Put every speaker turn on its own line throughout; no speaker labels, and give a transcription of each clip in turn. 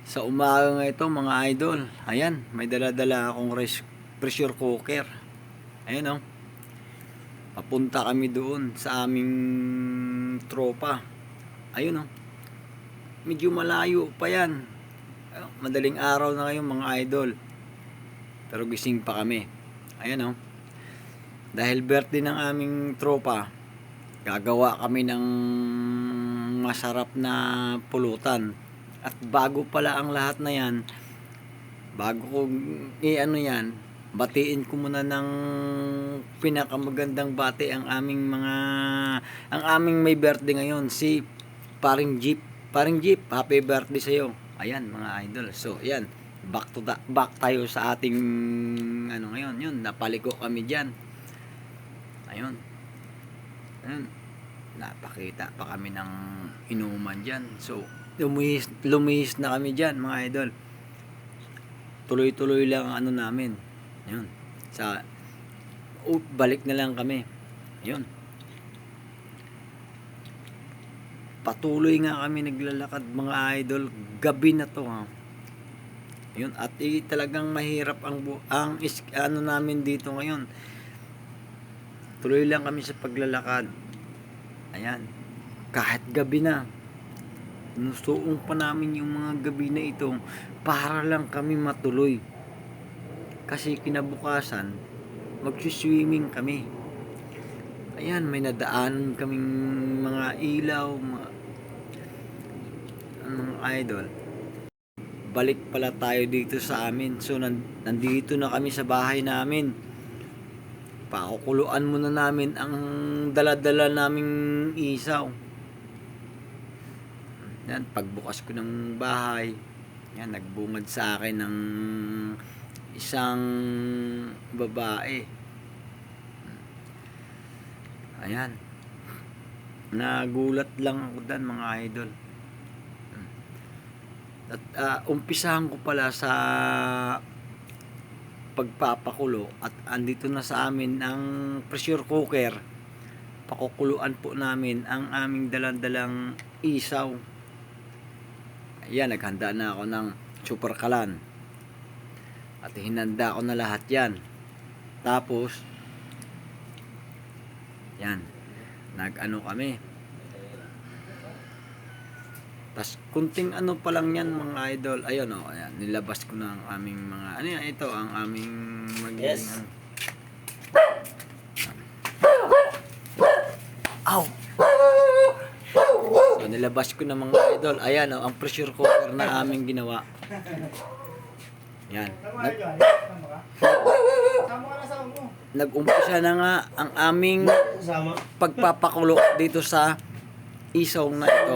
Sa umaga nga ito mga idol, ayan, may dala-dala akong pressure cooker. Ayan o, papunta kami doon sa aming tropa. Ayun o, medyo malayo pa yan. Madaling araw na ngayon mga idol, pero gising pa kami. Ayan o, dahil birthday ng aming tropa, gagawa kami ng masarap na pulutan. At bago pala ang lahat na yan, bago ko i-ano yan, batiin ko muna ng pinakamagandang bati ang aming may birthday ngayon, si Paring Jeep. Paring Jeep, happy birthday sa iyo. Ayan mga idol. So, ayan, back tayo sa ating ano ngayon, yun, napaliko kami diyan. Ayun. Ayun. Napakita pa kami ng inuman diyan. So, lumihis na kami dyan mga idol. Tuloy-tuloy lang ang ano namin. Yun. Balik na lang kami. Yun. Patuloy nga kami naglalakad mga idol. Gabi na to ha. Yun. At talagang mahirap ang ano namin dito ngayon. Tuloy lang kami sa paglalakad. Ayan. Kahit gabi na. Nusuong pa namin yung mga gabi na ito para lang kami matuloy. Kasi kinabukasan, magsiswimming kami. Ayan, may nadaanan kaming mga ilaw, mga idol. Balik pala tayo dito sa amin. So, nandito na kami sa bahay namin. Pakukuluan muna namin ang dala-dala naming isaw. Yan, pagbukas ko ng bahay, yan, nagbungad sa akin ng isang babae. Ayan. Nagulat lang ako dan mga idol. At umpisahan ko pala sa pagpapakulo at andito na sa amin ang pressure cooker. Pakukuluan po namin ang aming dalang-dalang isaw. Ayan, naghanda na ako ng super kalan. At hinanda ko na lahat yan. Tapos, yan, nag-ano kami. Tapos, kunting ano pa lang yan mga idol. Ayun o, ayan, nilabas ko na ang aming mga, ano yan, ito, ang aming magiging, yes. Ow! So, nilabas ko na mga idol. Ayan o, ang pressure cooker na aming ginawa. Yan. Nag-umpisa na nga ang aming pagpapakulo dito sa isaw na ito.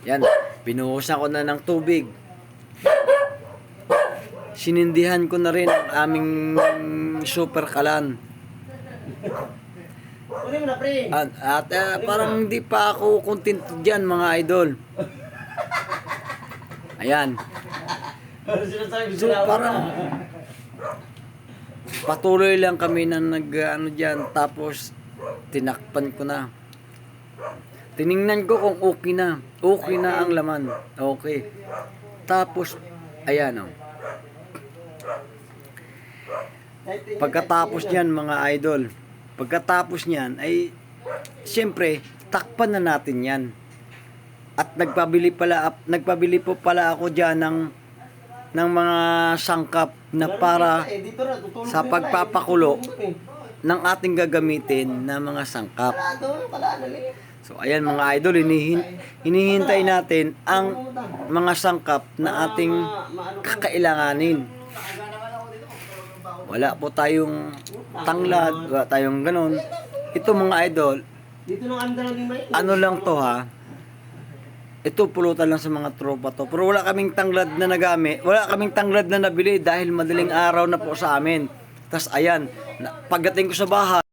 Yan. Binuhusan ko na ng tubig. Sinindihan ko na rin ang aming super kalan. At parang hindi pa ako kontento dyan mga idol. Ayan. So parang patuloy lang kami na nag-ano dyan. Tapos tinakpan ko na. Tiningnan ko kung okay na. Okay na ang laman. Okay. Tapos ayan o. Pagkatapos niyan mga idol, pagkatapos niyan ay siyempre takpan na natin yan. At nagpabili po pala ako diyan ng mga sangkap na para sa pagpapakulo ng ating gagamitin na mga sangkap. So ayan mga idol, hinihintay natin ang mga sangkap na ating kakailanganin. Wala po tayong tanglad, wala tayong ganun. Ito mga idol, ano lang to ha. Ito pulutan lang sa mga tropa to. Pero wala kaming tanglad na nagamit. Wala kaming tanglad na nabili dahil madaling araw na po sa amin. Tas ayan, pagdating ko sa bahay,